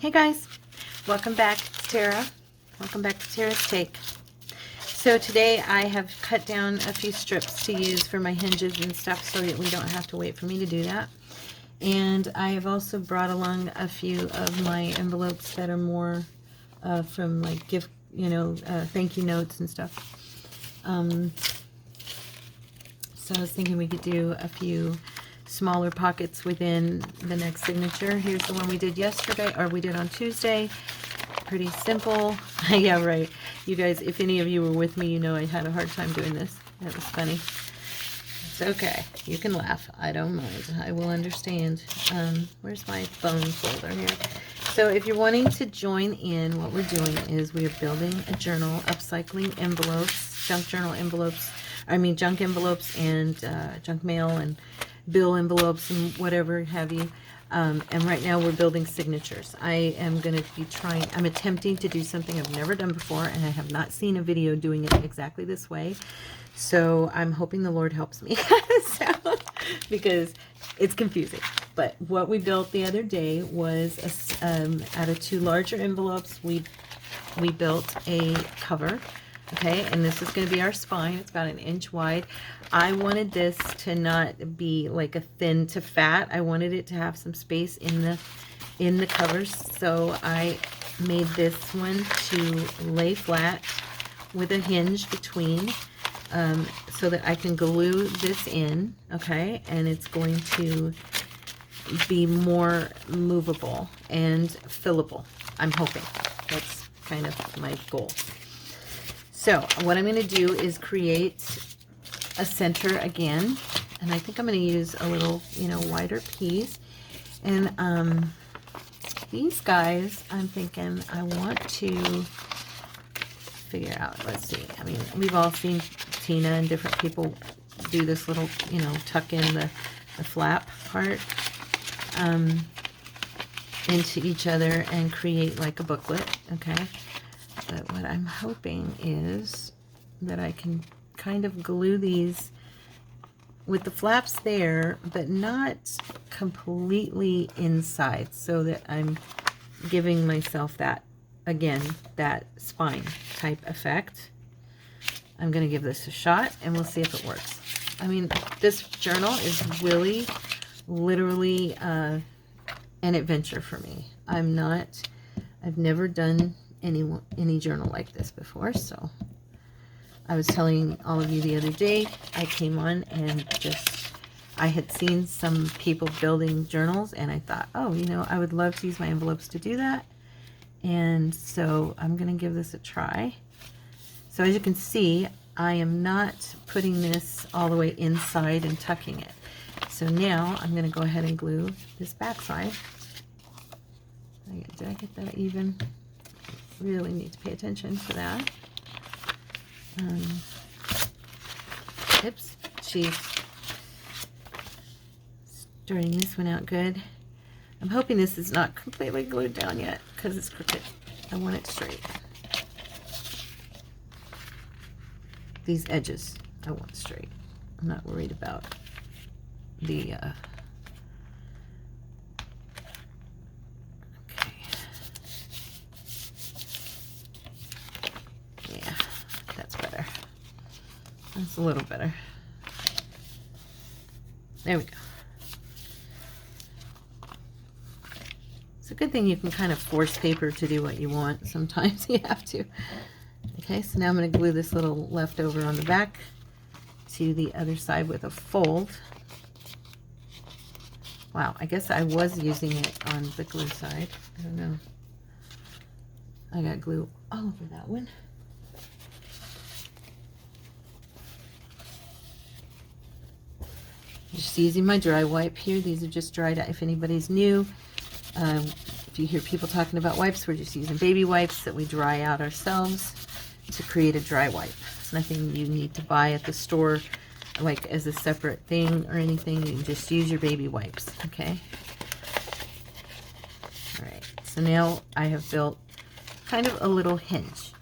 Hey guys, welcome back. It's Tara. Welcome back to Tara's Take. So today I have cut down a few strips to use for my hinges and stuff so that we don't have to wait for me to do that. And I have also brought along a few of my envelopes that are more from like gift, thank you notes and stuff. So I was thinking we could do a few smaller pockets within the next signature. Here's the one we did yesterday, or we did on Tuesday. Pretty simple. Yeah, right. You guys, if any of you were with me, you know I had a hard time doing this. That was funny. It's okay. You can laugh. I don't mind. I will understand. Where's my phone folder here? So if you're wanting to join in, what we're doing is we are building a journal, upcycling envelopes, junk envelopes and junk mail and bill envelopes and whatever have you. And right now we're building signatures. I am going to be I'm attempting to do something I've never done before, and I have not seen a video doing it exactly this way. So I'm hoping the Lord helps me because it's confusing. But what we built the other day was, out of two larger envelopes, we built a cover. Okay, and this is going to be our spine. It's about 1 inch wide. I wanted this to not be like a thin to fat. I wanted it to have some space in the covers. So I made this one to lay flat with a hinge between, so that I can glue this in. Okay, and it's going to be more movable and fillable. I'm hoping that's kind of my goal. So what I'm going to do is create a center again, and I think I'm going to use a little, wider piece. And these guys, I'm thinking I want to figure out, let's see, I mean, we've all seen Tina and different people do this little, tuck in the flap part into each other and create like a booklet, okay? But what I'm hoping is that I can kind of glue these with the flaps there, but not completely inside, so that I'm giving myself that, again, that spine type effect. I'm going to give this a shot and we'll see if it works. I mean, this journal is really, literally an adventure for me. I've never done any journal like this before. So I was telling all of you the other day, I came on and I had seen some people building journals, and I thought, oh, I would love to use my envelopes to do that. And so I'm going to give this a try. So as you can see, I am not putting this all the way inside and tucking it. So now I'm going to go ahead and glue this back side. Did I get that even? Really need to pay attention to that. Oops, she's starting this one out good. I'm hoping this is not completely glued down yet because it's crooked. I want it straight. These edges I want straight. I'm not worried about the That's a little better. There we go. It's a good thing you can kind of force paper to do what you want. Sometimes you have to. Okay, so now I'm going to glue this little leftover on the back to the other side with a fold. Wow, I guess I was using it on the glue side. I don't know. I got glue all over that one. Just using my dry wipe here. These are just dried out. If anybody's new, if you hear people talking about wipes, we're just using baby wipes that we dry out ourselves to create a dry wipe. It's nothing you need to buy at the store like as a separate thing or anything. You can just use your baby wipes, okay? All right, so now I have built kind of a little hinge.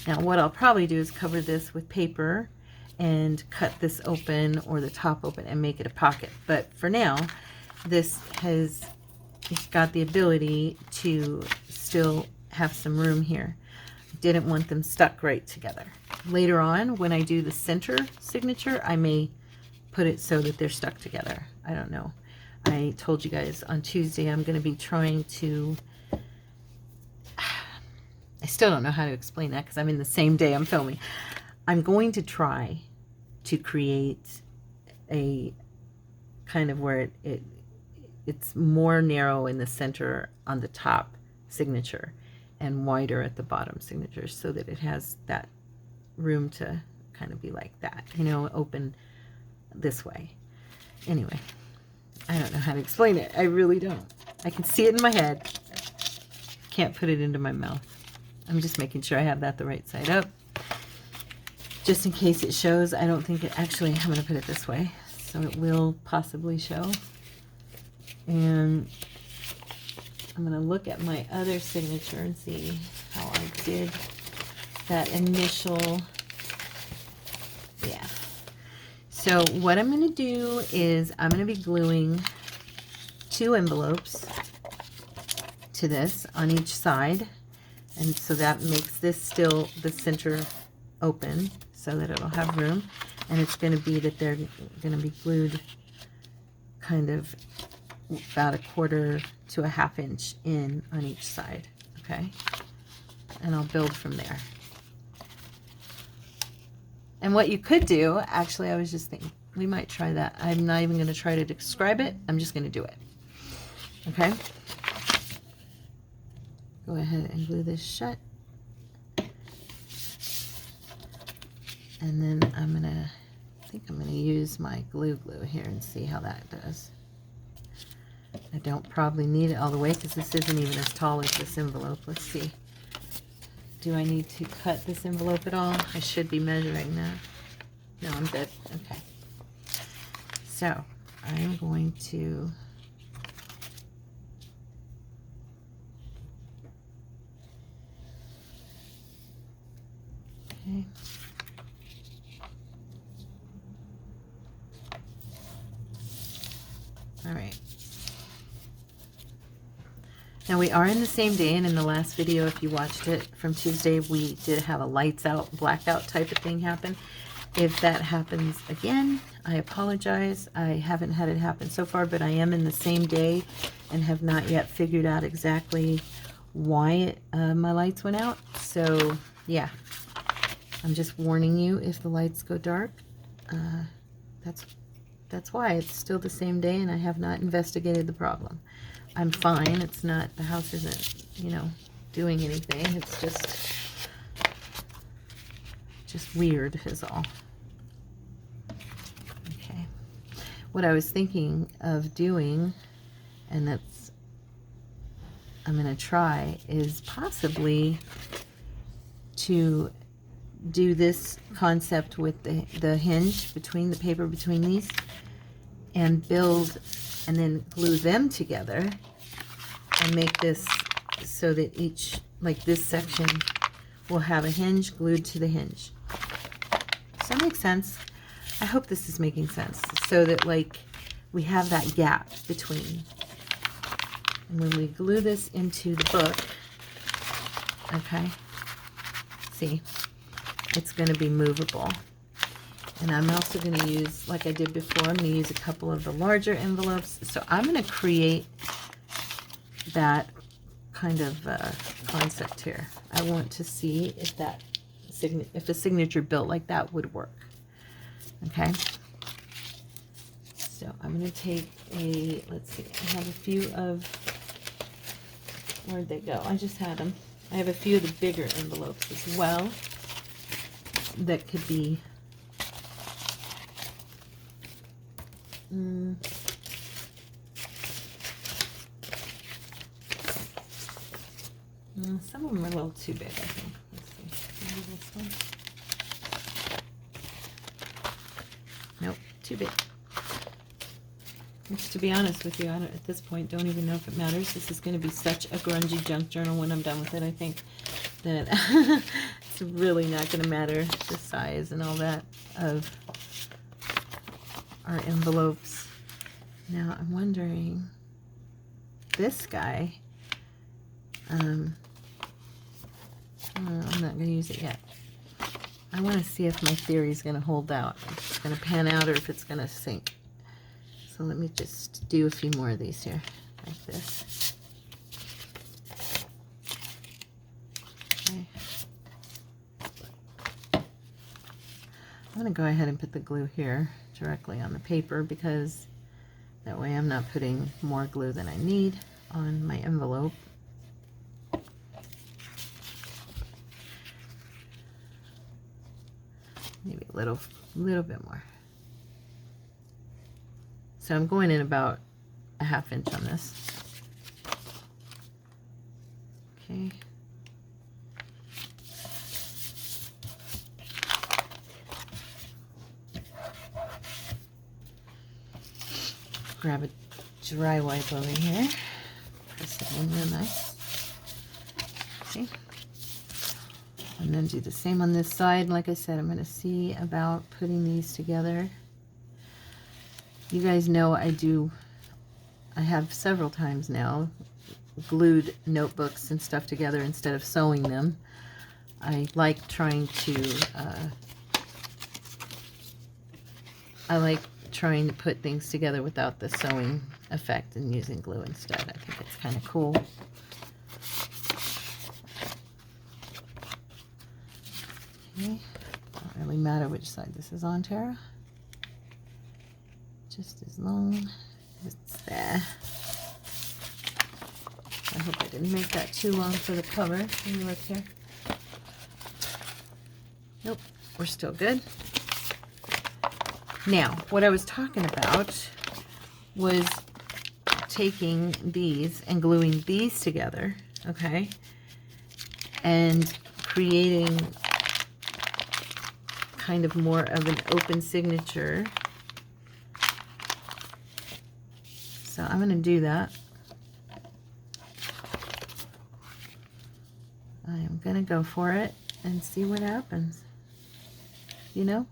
Now what I'll probably do is cover this with paper and cut this open, or the top open, and make it a pocket. But for now, this has got the ability to still have some room here. Didn't want them stuck right together. Later on, when I do the center signature, I may put it so that they're stuck together. I don't know. I told you guys on Tuesday I'm going to be trying to, I still don't know how to explain that because I'm in the same day I'm filming. I'm going to try to create a kind of where it's more narrow in the center on the top signature and wider at the bottom signature, so that it has that room to kind of be like that, you know, open this way. Anyway, I don't know how to explain it. I really don't. I can see it in my head. Can't put it into my mouth. I'm just making sure I have that the right side up. Just in case it shows. I don't think it actually, I'm going to put it this way so it will possibly show. And I'm going to look at my other signature and see how I did that initial, yeah. So what I'm going to do is I'm going to be gluing 2 envelopes to this on each side. And so that makes this still the center open so that it'll have room. And it's going to be that they're going to be glued kind of about 1/4 to 1/2 inch in on each side. Okay. And I'll build from there. And what you could do, actually, I was just thinking, we might try that. I'm not even going to try to describe it. I'm just going to do it. Okay. Go ahead and glue this shut. And then I'm going to, I think I'm going to use my glue here and see how that does. I don't probably need it all the way because this isn't even as tall as this envelope. Let's see. Do I need to cut this envelope at all? I should be measuring that. No, I'm good. Okay. So I'm going to okay. All right. Now we are in the same day, and in the last video, if you watched it from Tuesday, we did have a lights out, blackout type of thing happen. If that happens again, I apologize. I haven't had it happen so far, but I am in the same day and have not yet figured out exactly why my lights went out. So yeah, I'm just warning you, if the lights go dark, that's why. It's still the same day and I have not investigated the problem. I'm fine. It's not, the house isn't, you know, doing anything. It's just weird is all. Okay. What I was thinking of doing, and that's, I'm going to try, is possibly to do this concept with the hinge between the paper between these and build and then glue them together and make this so that each, like this section, will have a hinge glued to the hinge. Does that make sense? I hope this is making sense. So that like we have that gap between. And when we glue this into the book, okay, see, it's going to be movable. And I'm also going to use, like I did before, I'm going to use a couple of the larger envelopes. So I'm going to create that kind of concept here. I want to see if that if a signature built like that would work. Okay. So I'm going to take a, let's see, I have a few of, where'd they go? I just had them. I have a few of the bigger envelopes as well that could be some of them are a little too big, I think. Let's see. Maybe this one. Nope, too big. Which, to be honest with you, I don't, at this point, don't even know if it matters. This is going to be such a grungy junk journal when I'm done with it. I think that it's really not going to matter the size and all that of our envelopes. Now, I'm wondering, this guy, I'm not going to use it yet. I want to see if my theory is going to hold out, if it's going to pan out or if it's going to sink. So let me just do a few more of these here, like this. Okay. I'm going to go ahead and put the glue here directly on the paper because that way I'm not putting more glue than I need on my envelope. Maybe a little bit more. So I'm going in about a 1/2 inch on this. Okay. Grab a dry wipe over here. Press it in real nice. Okay. And then do the same on this side. Like I said, I'm going to see about putting these together. You guys know I have several times now glued notebooks and stuff together instead of sewing them. I like trying to put things together without the sewing effect and using glue instead. I think it's kind of cool. Okay, don't really matter which side this is on, Tara. Just as long as it's there. I hope I didn't make that too long for the cover. Let me look here. Nope, we're still good. Now, what I was talking about was taking these and gluing these together, okay, and creating kind of more of an open signature. So I'm going to do that. I am going to go for it and see what happens. You know,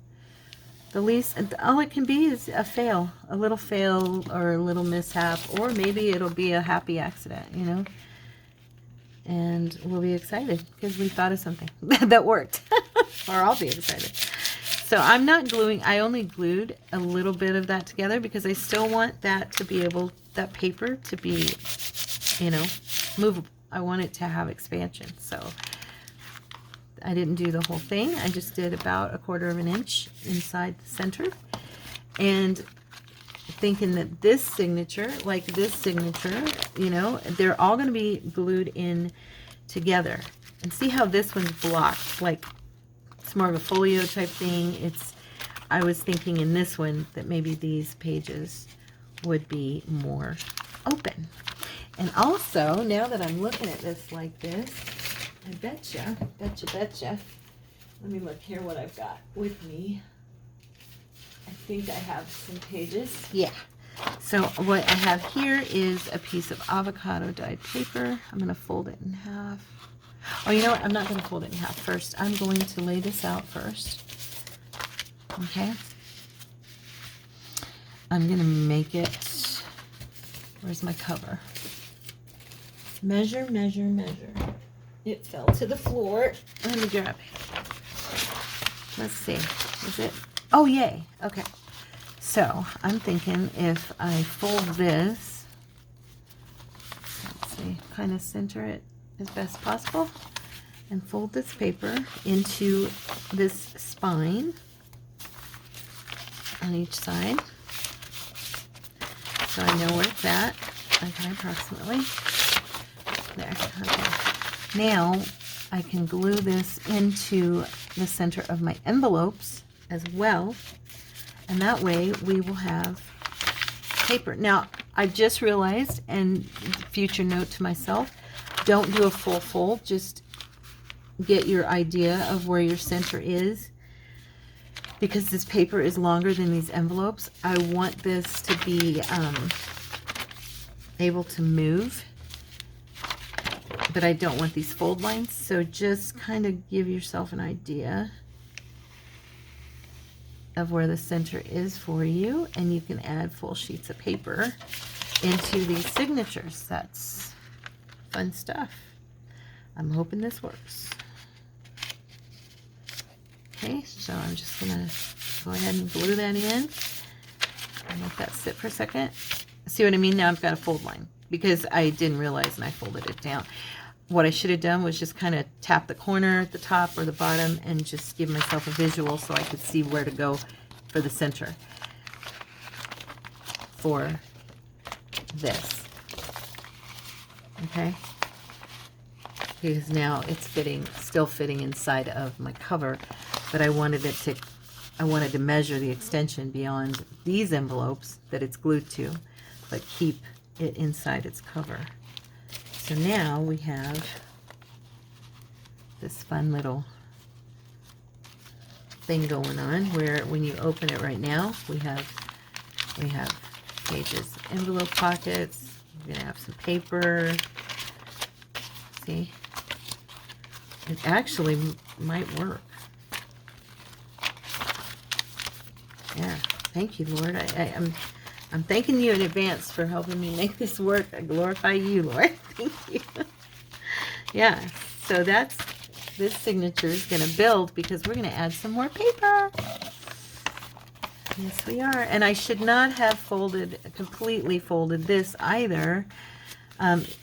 the least, all it can be is a fail, a little fail or a little mishap, or maybe it'll be a happy accident, you know, and we'll be excited because we thought of something that worked, or I'll be excited. So I'm not gluing, I only glued a little bit of that together because I still want that to be able, that paper to be, you know, movable. I want it to have expansion. So I didn't do the whole thing. I just did about 1/4 inch inside the center. And thinking that this signature, like this signature, you know, they're all going to be glued in together. And see how this one's blocked, like it's more of a folio type thing. I was thinking in this one that maybe these pages would be more open. And also, now that I'm looking at this like this, I betcha. Let me look here what I've got with me. I think I have some pages. Yeah. So what I have here is a piece of avocado dyed paper. I'm going to fold it in half. Oh, you know what? I'm not going to fold it in half first. I'm going to lay this out first. Okay. I'm going to make it, where's my cover? Measure, measure, measure. It fell to the floor. Let me grab it. Let's see. Is it? Oh, yay. Okay. So I'm thinking if I fold this, let's see, kind of center it as best possible and fold this paper into this spine on each side. So I know where it's at. Okay, approximately. There. Okay. Now I can glue this into the center of my envelopes as well. And that way we will have paper. Now, I just realized, and future note to myself, don't do a full fold. Just get your idea of where your center is. Because this paper is longer than these envelopes, I want this to be able to move. But I don't want these fold lines. So just kind of give yourself an idea of where the center is for you, and you can add full sheets of paper into these signatures. That's fun stuff. I'm hoping this works. Okay, so I'm just gonna go ahead and glue that in and let that sit for a second. See what I mean? Now I've got a fold line because I didn't realize and I folded it down. What I should have done was just kind of tap the corner at the top or the bottom and just give myself a visual so I could see where to go for the center for this. Okay? Because now it's still fitting inside of my cover, but I wanted to measure the extension beyond these envelopes that it's glued to, but keep it inside its cover. So now we have this fun little thing going on where when you open it right now, we have pages, envelope pockets. We're gonna have some paper. See, it actually might work. Yeah, thank you, Lord. I'm thanking you in advance for helping me make this work. I glorify you, Lord. Thank you. Yeah, so this signature is going to build because we're going to add some more paper. Yes, we are. And I should not have completely folded this either,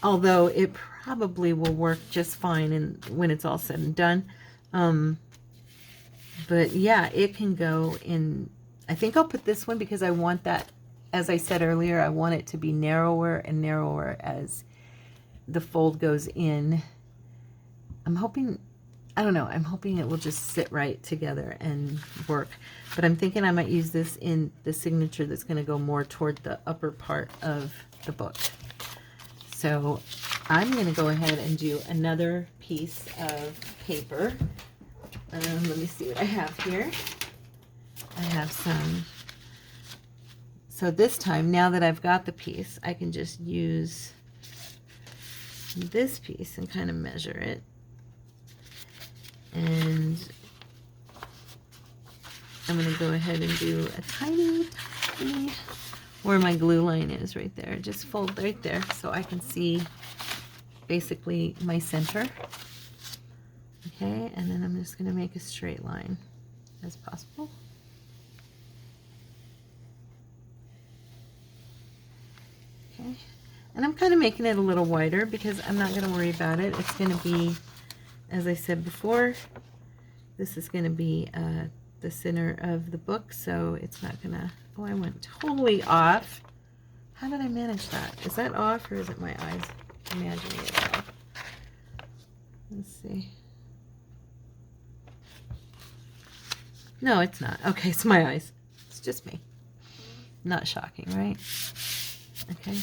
although it probably will work just fine when it's all said and done. But yeah, it can go in. I think I'll put this one because I want that, as I said earlier, I want it to be narrower and narrower as the fold goes in. I'm hoping, I don't know, I'm hoping it will just sit right together and work. But I'm thinking I might use this in the signature that's going to go more toward the upper part of the book. So I'm going to go ahead and do another piece of paper. Let me see what I have here. I have some. So this time, now that I've got the piece, I can just use this piece and kind of measure it. And I'm going to go ahead and do a tiny, where my glue line is right there. Just fold right there so I can see basically my center. Okay, and then I'm just going to make a straight line as possible. Okay, and I'm kind of making it a little wider because I'm not going to worry about it. It's going to be, as I said before, this is going to be the center of the book, so it's not going to, oh, I went totally off. How did I manage that? Is that off or is it my eyes imagining it off? Let's see. No, it's not. Okay, it's my eyes. It's just me. Not shocking, right? Okay.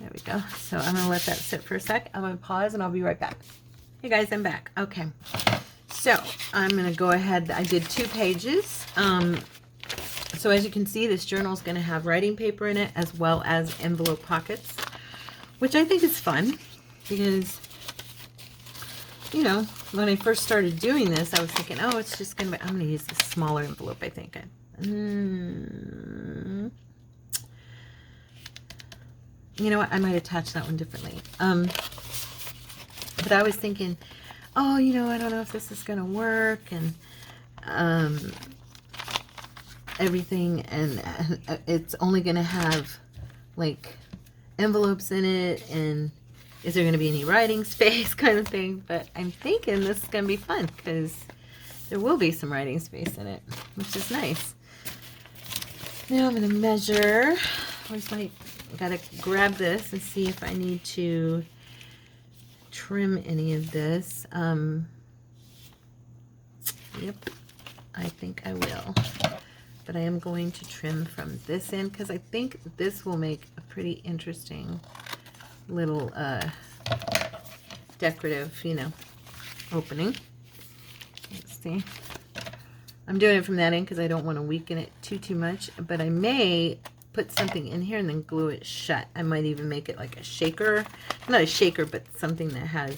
There we go. So I'm going to let that sit for a sec. I'm going to pause and I'll be right back. Hey guys, I'm back. Okay. So I'm going to go ahead. I did 2 pages. So as you can see, this journal is going to have writing paper in it as well as envelope pockets, which I think is fun because, you know, when I first started doing this, I was thinking, oh, it's just going to be, I'm going to use this smaller envelope, I think. You know what? I might attach that one differently. But I was thinking, oh, you know, I don't know if this is going to work and everything. And it's only going to have, like, envelopes in it. And is there going to be any writing space kind of thing? But I'm thinking this is going to be fun because there will be some writing space in it, which is nice. Now I'm going to measure. Where's my... Gotta grab this and see if I need to trim any of this. Yep, I think I will. But I am going to trim from this end because I think this will make a pretty interesting little decorative, you know, opening. Let's see. I'm doing it from that end because I don't want to weaken it too much, but I may put something in here and then glue it shut. I might even make it like a shaker. Not a shaker, but something that has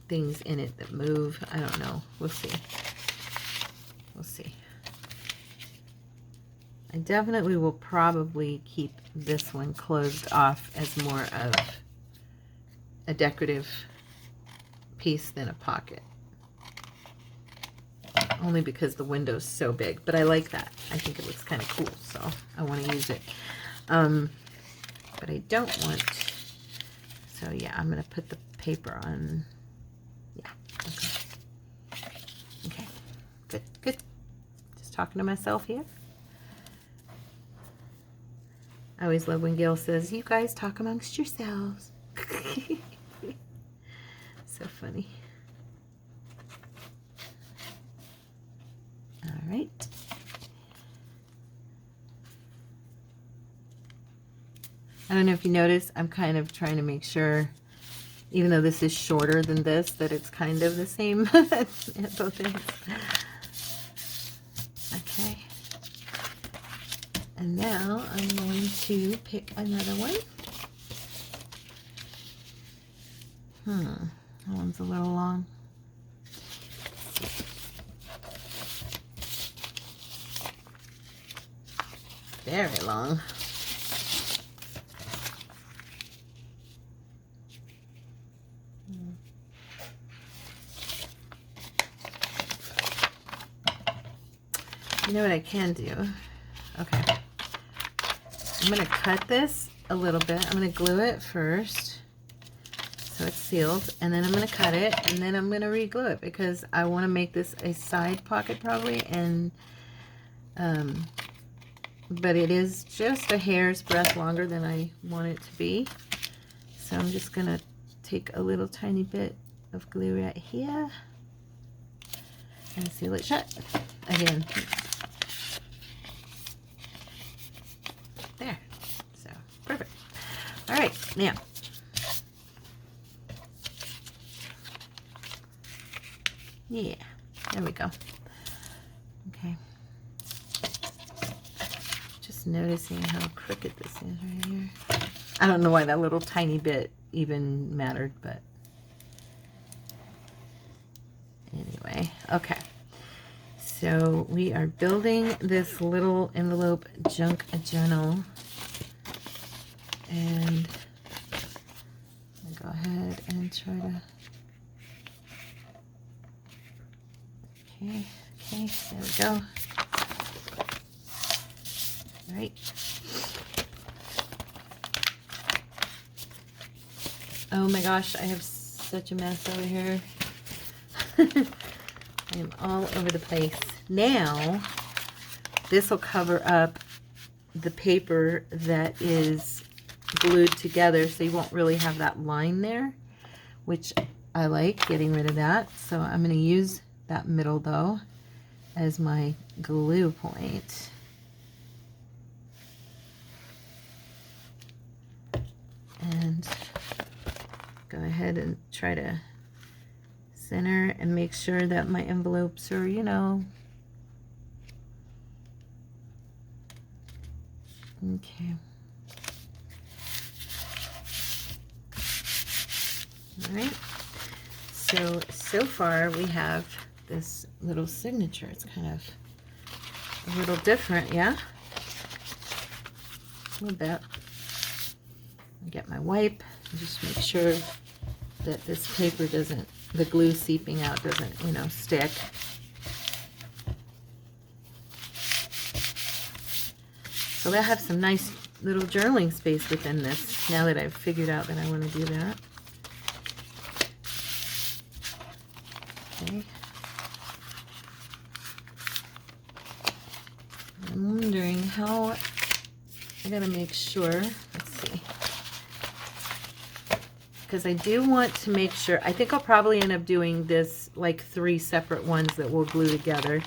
things in it that move. I don't know. We'll see. We'll see. I definitely will probably keep this one closed off as more of a decorative piece than a pocket. Only because the window's so big, but I like that. I think it looks kind of cool, so I want to use it. But I don't want, so yeah, I'm going to put the paper on. Yeah, okay. Okay, good, good. Just talking to myself here. I always love when Gail says, you guys talk amongst yourselves. So funny. All right. I don't know if you notice, I'm kind of trying to make sure, even though this is shorter than this, that it's kind of the same at both ends. Okay. And now I'm going to pick another one. That one's a little long. Very long. You know what I can do? Okay. I'm going to cut this a little bit. I'm going to glue it first so it's sealed, and then I'm going to cut it, and then I'm going to re-glue it because I want to make this a side pocket probably, and but it is just a hair's breadth longer than I want it to be. So I'm just going to take a little tiny bit of glue right here and seal it shut. Again, there. So perfect. All right, now yeah, there we go. Okay, just noticing how crooked this is right here. I don't know why that little tiny bit even mattered, but anyway. Okay, so we are building this little envelope junk journal, and I'll go ahead and try to, okay, there we go. All right. Oh my gosh, I have such a mess over here. I am all over the place. Now, this will cover up the paper that is glued together, so you won't really have that line there, which I like getting rid of that. So I'm going to use that middle, though, as my glue point. And go ahead and try to center and make sure that my envelopes are, you know, okay. All right. So far we have this little signature. It's kind of a little different, yeah? A little bit. I'll get my wipe and just make sure that this paper doesn't, the glue seeping out doesn't, you know, stick. So I have some nice little journaling space within this now that I've figured out that I want to do that. Okay. I'm wondering how I gotta make sure, let's see, because I do want to make sure, I think I'll probably end up doing this like 3 separate ones that we'll glue together.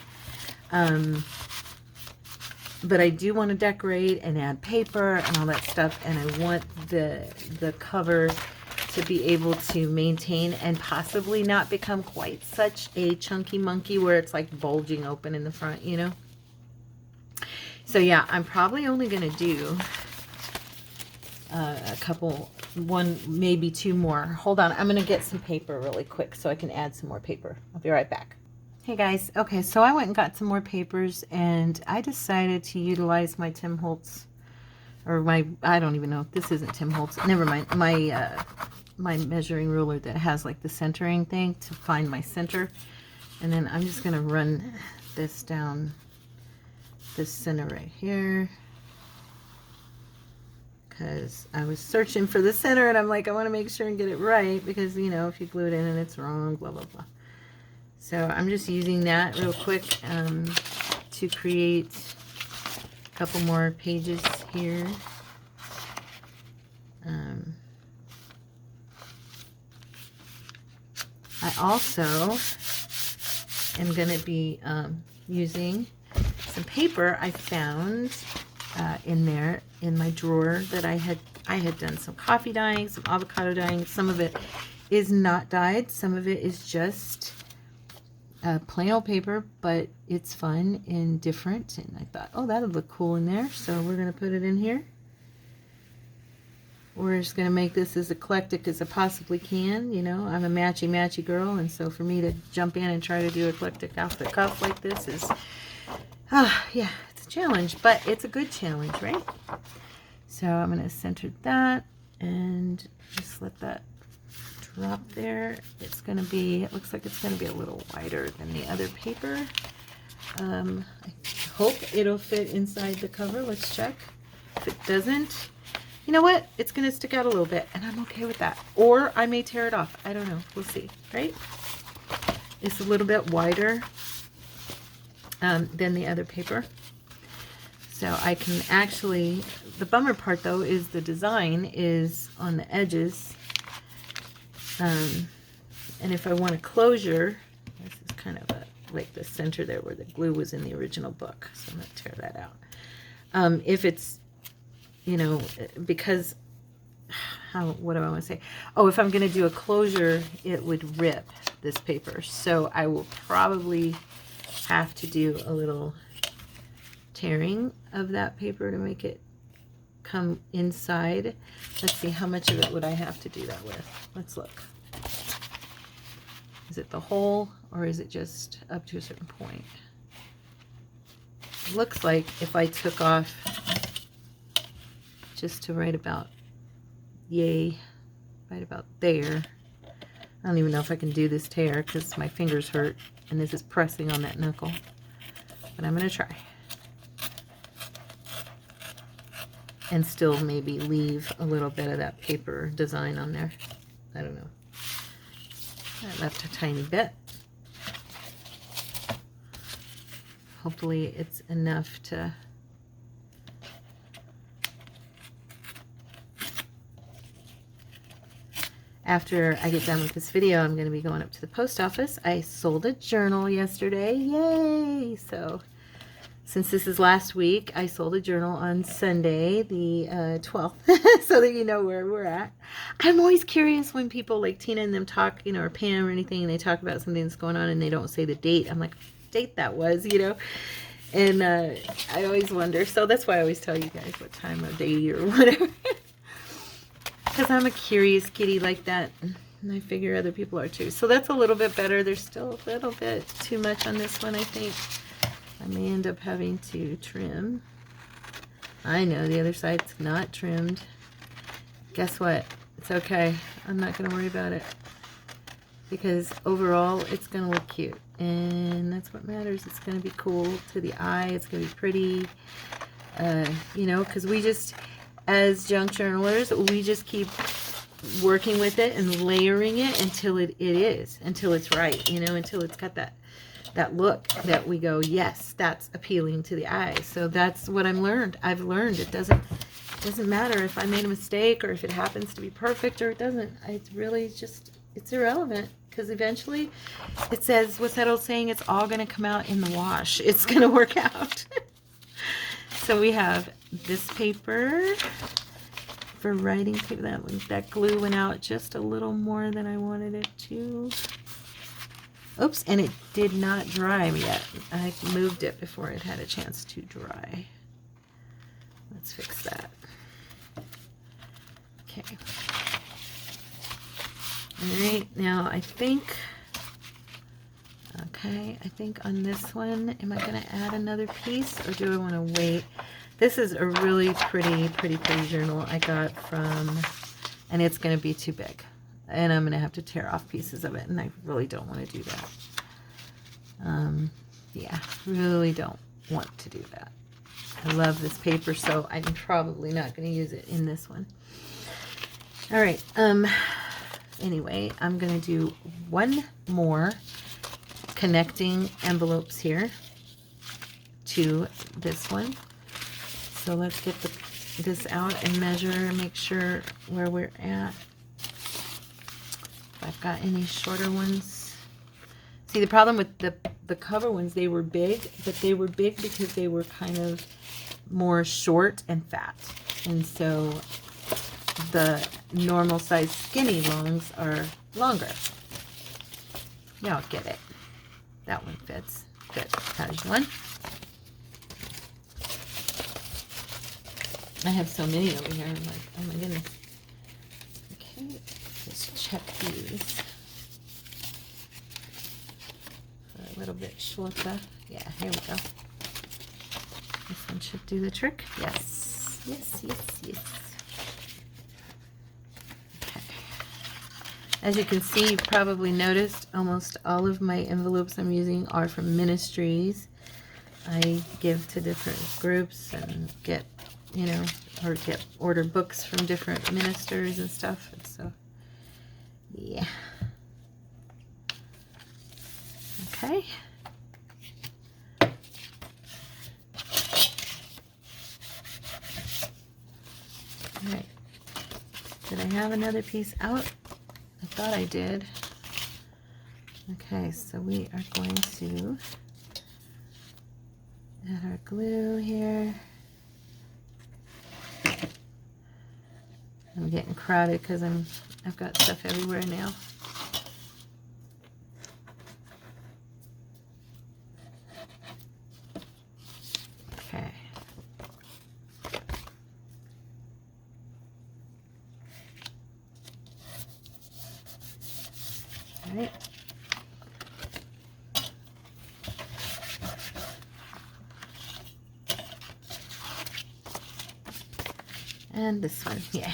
But I do want to decorate and add paper and all that stuff, and I want the cover to be able to maintain and possibly not become quite such a chunky monkey where it's like bulging open in the front, you know? So yeah, I'm probably only going to do a couple, one, maybe 2 more. Hold on, I'm going to get some paper really quick so I can add some more paper. I'll be right back. Hey guys, okay, so I went and got some more papers, and I decided to utilize my Tim Holtz, or my, I don't even know, this isn't Tim Holtz, never mind, my my measuring ruler that has like the centering thing to find my center. And then I'm just gonna run this down this center right here, because I was searching for the center and I'm like, I want to make sure and get it right, because you know, if you glue it in and it's wrong, blah blah blah. So I'm just using that real quick to create a couple more pages here. I also am going to be using some paper I found in there in my drawer that I had done some coffee dyeing, some avocado dyeing. Some of it is not dyed, some of it is just plain old paper, but it's fun and different, and I thought, oh, that would look cool in there, so we're going to put it in here. We're just going to make this as eclectic as I possibly can. You know, I'm a matchy girl, and so for me to jump in and try to do eclectic off the cuff like this is, yeah, it's a challenge, but it's a good challenge, right? So I'm going to center that and just let that drop there. It's going to be, it looks like it's going to be a little wider than the other paper. I hope it'll fit inside the cover. Let's check. If it doesn't, you know what? It's going to stick out a little bit, and I'm okay with that. Or I may tear it off. I don't know. We'll see, right? It's a little bit wider than the other paper. So I can actually, the bummer part though is the design is on the edges. And if I want a closure, this is kind of like the center there where the glue was in the original book. So I'm going to tear that out. If it's, you know, because, what do I want to say? Oh, if I'm going to do a closure, it would rip this paper. So I will probably have to do a little tearing of that paper to make it come inside. Let's see, how much of it would I have to do that with? Let's look. Is it the whole, or is it just up to a certain point? It looks like if I took off just to right about, right about there. I don't even know if I can do this tear because my fingers hurt and this is pressing on that knuckle, but I'm going to try. And still maybe leave a little bit of that paper design on there. I don't know. I left a tiny bit. Hopefully it's enough to after I get done with this video, I'm going to be going up to the post office. I sold a journal yesterday. Yay! So since this is last week, I sold a journal on Sunday, the 12th, so that you know where we're at. I'm always curious when people like Tina and them talk, you know, or Pam or anything, and they talk about something that's going on and they don't say the date. I'm like, what date that was, you know? And I always wonder. So that's why I always tell you guys what time of day or whatever. Because I'm a curious kitty like that, and I figure other people are too. So that's a little bit better. There's still a little bit too much on this one, I think. I may end up having to trim. I know the other side's not trimmed. Guess what? It's okay. I'm not going to worry about it. Because overall, it's going to look cute. And that's what matters. It's going to be cool to the eye. It's going to be pretty. You know, because we just, as junk journalers, we just keep working with it and layering it until until it's right, you know, until it's got that look that we go, yes, that's appealing to the eye. So that's what I've learned. It doesn't matter if I made a mistake or if it happens to be perfect or it doesn't. It's really just, it's irrelevant, because eventually it says, what's that old saying? It's all going to come out in the wash. It's going to work out. So we have this paper for writing paper. That glue went out just a little more than I wanted it to. Oops, and it did not dry yet. I moved it before it had a chance to dry. Let's fix that. Okay. All right, now I think, okay, I think on this one, am I going to add another piece or do I want to wait? This is a really pretty journal I got from, and it's going to be too big. And I'm going to have to tear off pieces of it, and I really don't want to do that. Yeah, really don't want to do that. I love this paper, so I'm probably not going to use it in this one. All right. Anyway, I'm going to do one more connecting envelopes here to this one. So let's get this out and measure, make sure where we're at. If I've got any shorter ones. See, the problem with the cover ones, they were big, but they were big because they were kind of more short and fat. And so the normal size skinny longs are longer. Y'all get it. That one fits. Good. How's one? I have so many over here. I'm like, oh my goodness. Okay, let's check these. A little bit shorter. Yeah, here we go. This one should do the trick. Yes. Yes, yes, yes. Okay. As you can see, you've probably noticed almost all of my envelopes I'm using are from ministries. I give to different groups and get, you know, or order books from different ministers and stuff. And so, yeah. Okay. All right. Did I have another piece out? I thought I did. Okay, so we are going to add our glue here. I'm getting crowded because I've got stuff everywhere now. Okay. All right. And this one, yeah.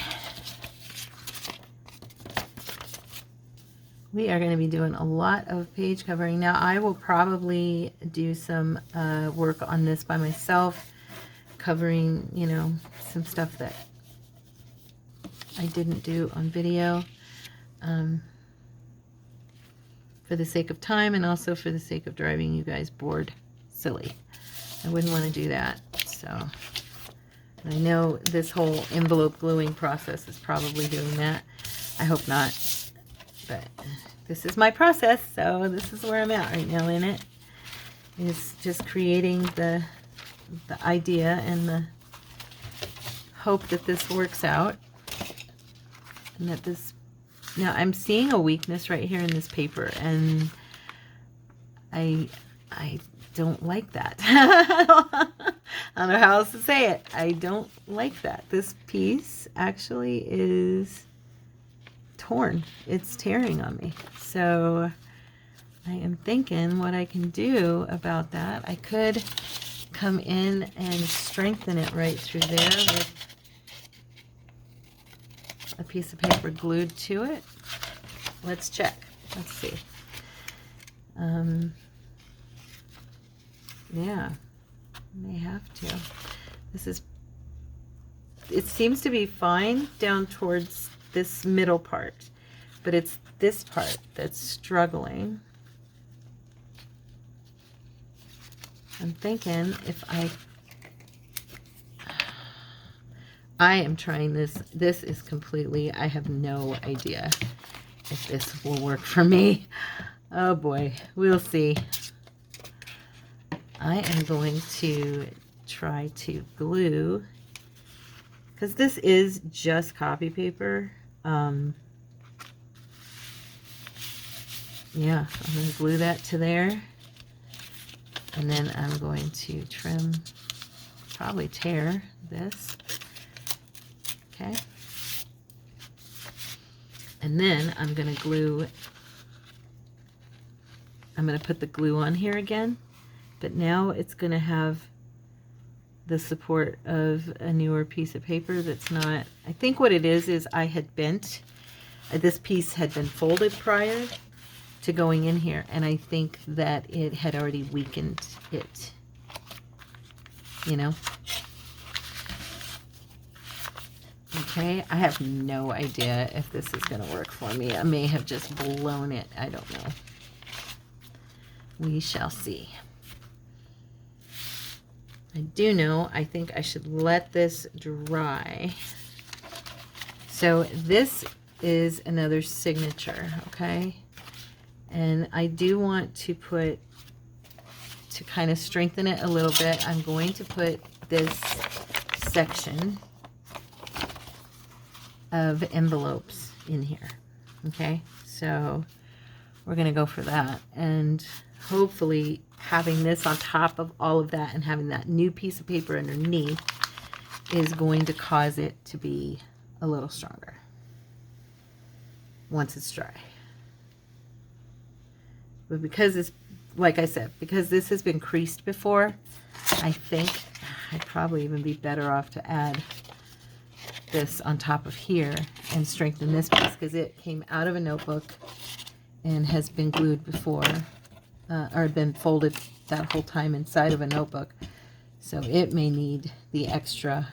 We are going to be doing a lot of page covering. Now, I will probably do some work on this by myself, covering, you know, some stuff that I didn't do on video, for the sake of time and also for the sake of driving you guys bored silly. I wouldn't want to do that. So I know this whole envelope gluing process is probably doing that. I hope not. But this is my process, so this is where I'm at right now in it. Is just creating the idea and the hope that this works out. And that this, now I'm seeing a weakness right here in this paper, and I don't like that. I don't know how else to say it. I don't like that. This piece actually is torn. It's tearing on me. So I am thinking what I can do about that. I could come in and strengthen it right through there with a piece of paper glued to it. Let's check. Let's see. Yeah, may have to. This is, it seems to be fine down towards this middle part, but it's this part that's struggling. I'm thinking if I am trying this. This is completely, I have no idea if this will work for me. Oh boy, we'll see. I am going to try to glue, because this is just copy paper. Yeah, I'm going to glue that to there. And then I'm going to trim, probably tear this. Okay. And then I'm going to glue, I'm going to put the glue on here again. But now it's going to have the support of a newer piece of paper that's not, I think what it is I had bent This piece had been folded prior to going in here, and I think that it had already weakened it, you know. Okay, I have no idea if this is going to work for me. I may have just blown it. I don't know. We shall see. I do know, I think I should let this dry. So this is another signature, okay? And I do want to put, to kind of strengthen it a little bit, I'm going to put this section of envelopes in here, okay? So we're gonna go for that, and hopefully having this on top of all of that and having that new piece of paper underneath is going to cause it to be a little stronger once it's dry. But because it's, like I said, because this has been creased before, I think I'd probably even be better off to add this on top of here and strengthen this piece, because it came out of a notebook and has been glued before, or been folded that whole time inside of a notebook. So it may need the extra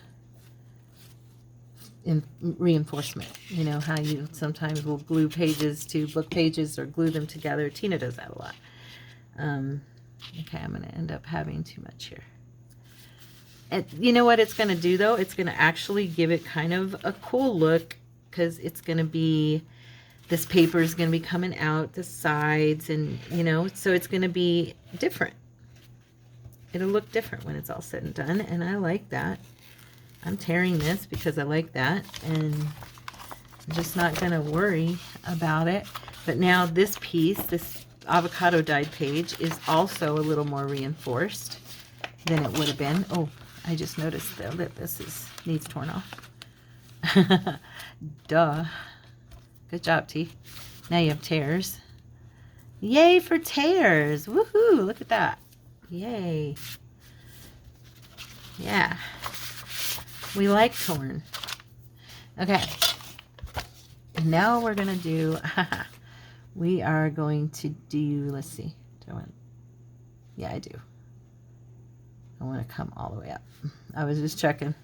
reinforcement. You know how you sometimes will glue pages to book pages or glue them together. Tina does that a lot. Okay, I'm going to end up having too much here. And you know what it's going to do, though? It's going to actually give it kind of a cool look, because it's going to be, this paper is going to be coming out the sides, and, you know, so it's going to be different. It'll look different when it's all said and done, and I like that. I'm tearing this because I like that, and I'm just not going to worry about it. But now this piece, this avocado dyed page, is also a little more reinforced than it would have been. Oh, I just noticed though that this needs torn off. Duh. Good job, T. Now you have tears. Yay for tears. Woohoo, look at that. Yay. Yeah. We like torn. Okay. Now we're going to do, we are going to do, let's see. Do I want, yeah, I do. I want to come all the way up. I was just checking.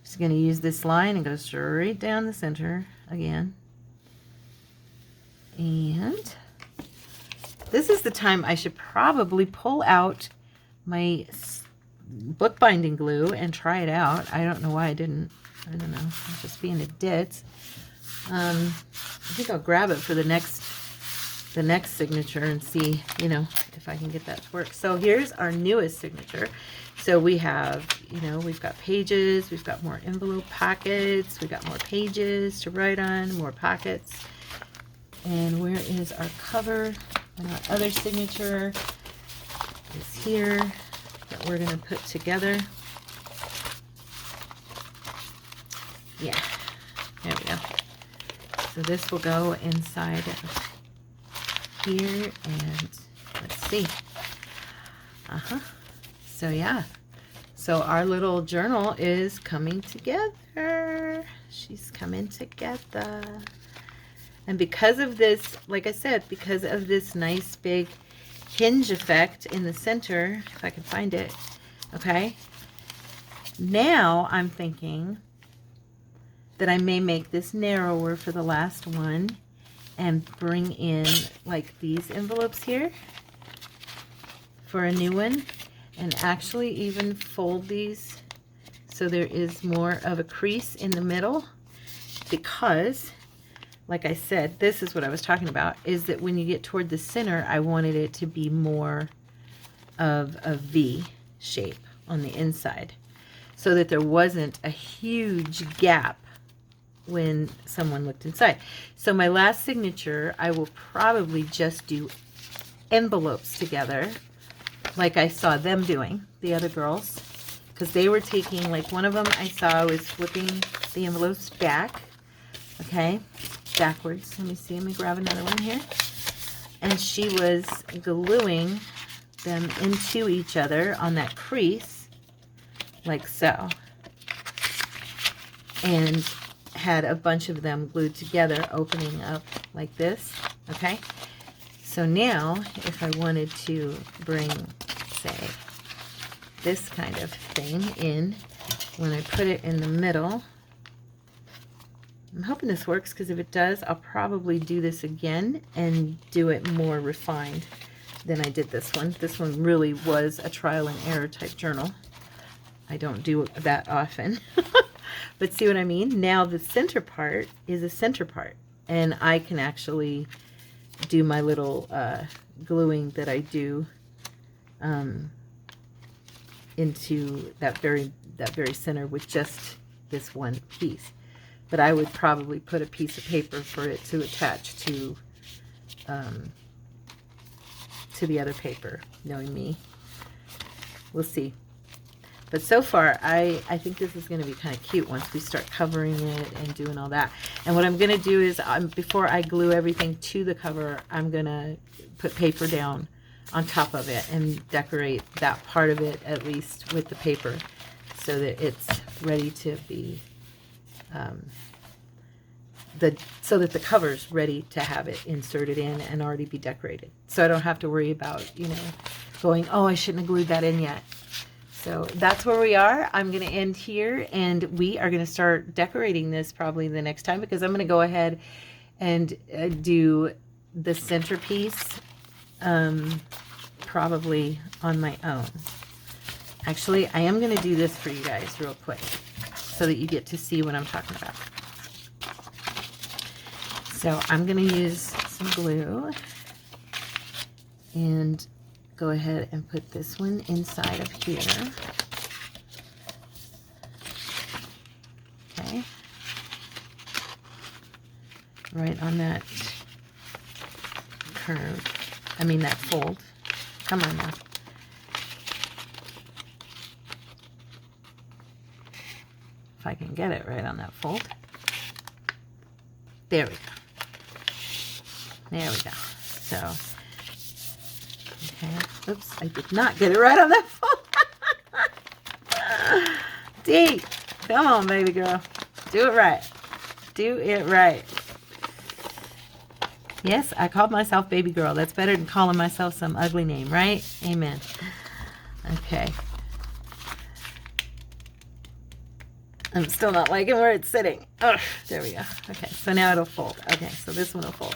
Just going to use this line and go straight down the center again. And this is the time I should probably pull out my bookbinding glue and try it out. I don't know why I didn't. I don't know. I'm just being a ditz. I think I'll grab it for the next signature and see, you know, if I can get that to work. So here's our newest signature. So we have, you know, we've got pages, we've got more envelope pockets, we've got more pages to write on, more pockets. And where is our cover? And our other signature is here that we're going to put together. Yeah, there we go. So this will go inside here, and let's see. So yeah, so our little journal is coming together. She's coming together. And because of this, like I said, because of this nice big hinge effect in the center, if I can find it, okay, now I'm thinking that I may make this narrower for the last one and bring in like these envelopes here for a new one, and actually even fold these so there is more of a crease in the middle, because like I said, this is what I was talking about, is that when you get toward the center, I wanted it to be more of a V shape on the inside, so that there wasn't a huge gap when someone looked inside. So my last signature, I will probably just do envelopes together, like I saw them doing, the other girls, because they were taking, like one of them I saw was flipping the envelopes back, okay, backwards. Let me see, let me grab another one here. And she was gluing them into each other on that crease, like so. And had a bunch of them glued together, opening up like this, okay? So now, if I wanted to bring, say, this kind of thing in, when I put it in the middle, I'm hoping this works, because if it does, I'll probably do this again and do it more refined than I did this one. This one really was a trial and error type journal. I don't do that often. But see what I mean? Now the center part is a center part, and I can actually do my little gluing that I do into that very center with just this one piece. But I would probably put a piece of paper for it to attach to the other paper, knowing me. We'll see. But so far, I think this is going to be kind of cute once we start covering it and doing all that. And what I'm going to do is, before I glue everything to the cover, I'm going to put paper down on top of it and decorate that part of it, at least with the paper, so that it's ready to be, so that the cover's ready to have it inserted in and already be decorated. So I don't have to worry about, you know, going, oh, I shouldn't have glued that in yet. So that's where we are. I'm going to end here, and we are going to start decorating this probably the next time, because I'm going to go ahead and do the centerpiece probably on my own. Actually, I am going to do this for you guys real quick so that you get to see what I'm talking about. So I'm going to use some glue and go ahead and put this one inside of here. Okay. Right on that curve. I mean that fold. Come on now. If I can get it right on that fold. There we go. There we go. So, okay. Oops, I did not get it right on that fold. D, come on, baby girl. Do it right. Do it right. Yes, I called myself baby girl. That's better than calling myself some ugly name, right? Amen. Okay. I'm still not liking where it's sitting. Oh, there we go. Okay, so now it'll fold. Okay, so this one will fold.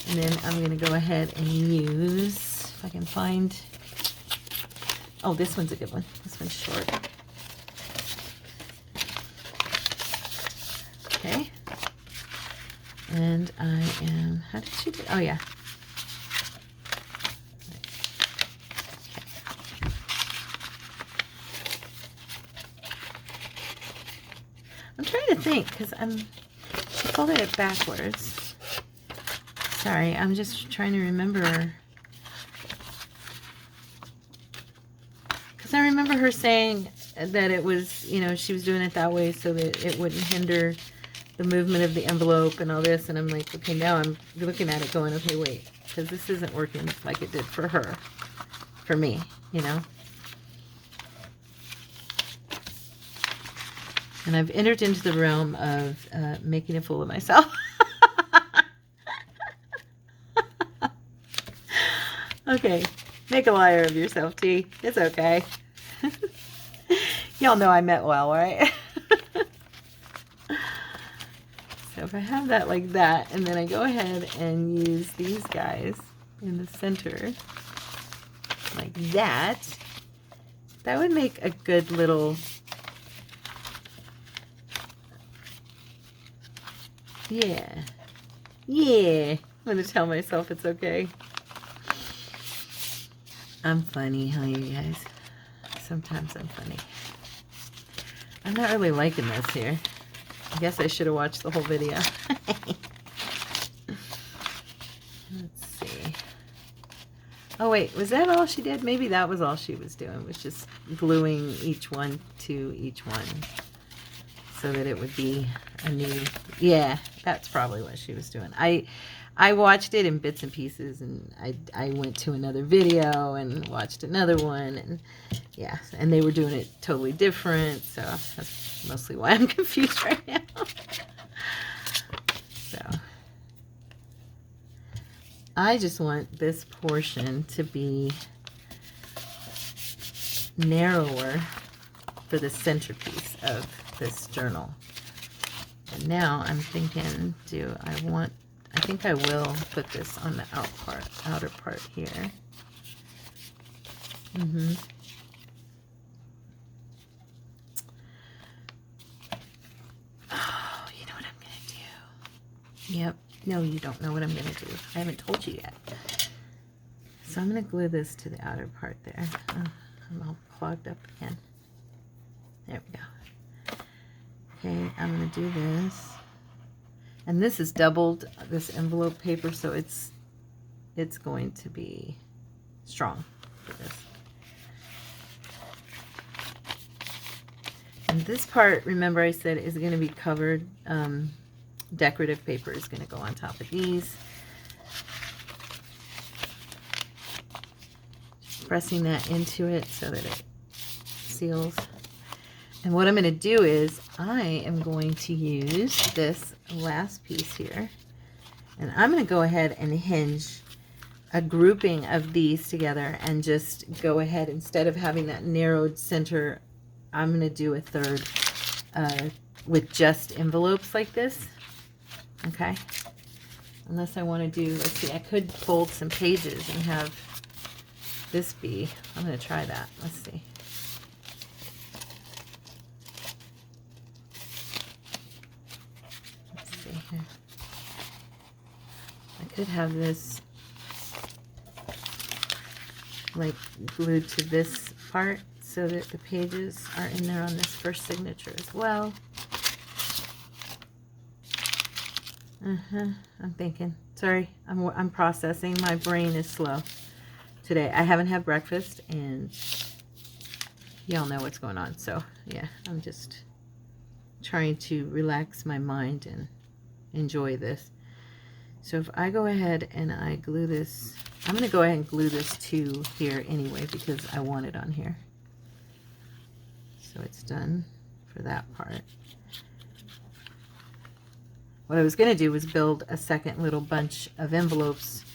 And then I'm going to go ahead and use, if I can find, oh, this one's a good one. This one's short. Okay. And I am, how did she do? Oh, yeah. Okay. I'm trying to think, because she folded it backwards. Sorry, I'm just trying to remember. Because I remember her saying that it was, you know, she was doing it that way so that it wouldn't hinder the movement of the envelope and all this. And I'm like, okay, now I'm looking at it going, okay, wait, because this isn't working like it did for her, for me, you know. And I've entered into the realm of making a fool of myself. Okay, make a liar of yourself, T. It's okay. Y'all know I meant well, right? So if I have that like that, and then I go ahead and use these guys in the center, like that, that would make a good little, yeah, I'm going to tell myself it's okay. I'm funny, huh, you guys? Sometimes I'm funny. I'm not really liking this here. I guess I should have watched the whole video. Let's see. Oh, wait. Was that all she did? Maybe that was all she was doing, was just gluing each one to each one so that it would be a new... Yeah, that's probably what she was doing. I watched it in bits and pieces, and I went to another video and watched another one, and yeah, and they were doing it totally different, so that's mostly why I'm confused right now. I just want this portion to be narrower for the centerpiece of this journal. And now I'm thinking, I think I will put this on the outer part here. Oh, you know what I'm going to do? Yep. No, you don't know what I'm going to do. I haven't told you yet. So I'm going to glue this to the outer part there. Oh, I'm all clogged up again. There we go. Okay, I'm going to do this. And this is doubled, this envelope paper, so it's going to be strong for this. And this part, remember I said, is going to be covered. Decorative paper is going to go on top of these. Just pressing that into it so that it seals. And what I'm going to do is I am going to use this last piece here. And I'm going to go ahead and hinge a grouping of these together and just go ahead, instead of having that narrowed center, I'm going to do a third with just envelopes like this. Okay. Unless I want to do, let's see, I could fold some pages and have this be, I'm going to try that. Let's see. Let's see here. I could have this like glued to this part so that the pages are in there on this first signature as well. I'm thinking. Sorry, I'm processing. My brain is slow today. I haven't had breakfast, and y'all know what's going on. So yeah, I'm just trying to relax my mind and enjoy this. So if I go ahead and I glue this, I'm going to go ahead and glue this to here anyway because I want it on here. So it's done for that part. What I was going to do was build a second little bunch of envelopes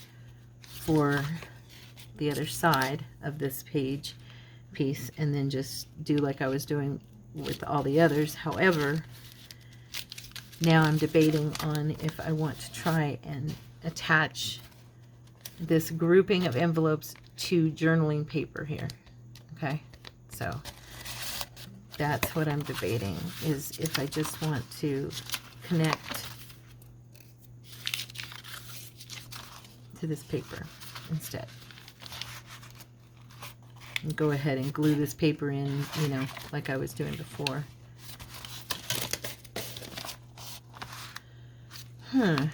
for the other side of this page piece, and then just do like I was doing with all the others. However, now I'm debating on if I want to try and attach this grouping of envelopes to journaling paper here. Okay, so that's what I'm debating, is if I just want to connect to this paper instead. And go ahead and glue this paper in, you know, like I was doing before. I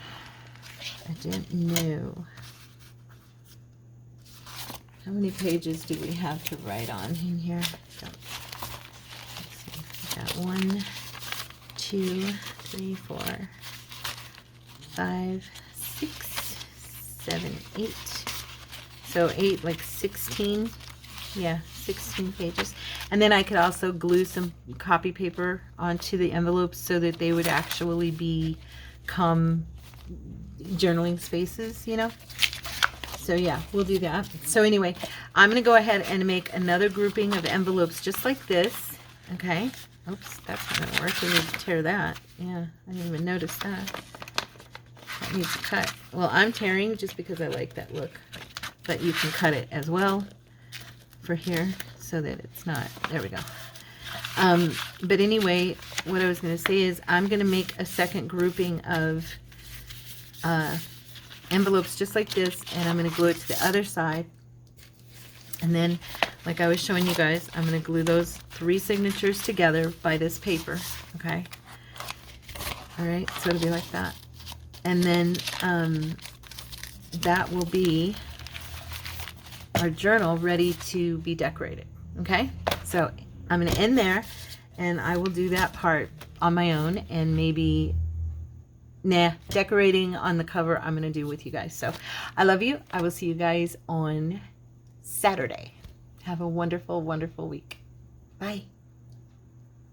didn't know. How many pages do we have to write on in here? So, let's see. Got 1, 2, 3, 4, 5, 6, 7, 8. So 8, like 16. Yeah, 16 pages. And then I could also glue some copy paper onto the envelopes so that they would actually become journaling spaces, you know. So yeah, we'll do that. So anyway, I'm going to go ahead and make another grouping of envelopes just like this. Okay. Oops, that's not going to work. We need to tear that. Yeah, I didn't even notice that. That needs to cut. Well, I'm tearing just because I like that look. But you can cut it as well for here so that it's not, there we go. But anyway, what I was going to say is I'm going to make a second grouping of envelopes just like this, and I'm going to glue it to the other side. And then, like I was showing you guys, I'm going to glue those 3 signatures together by this paper. Okay. All right. So it'll be like that. And then that will be our journal ready to be decorated. Okay. So I'm going to end there, and I will do that part on my own, and maybe decorating on the cover I'm going to do with you guys. So I love you. I will see you guys on Saturday. Have a wonderful, wonderful week. Bye.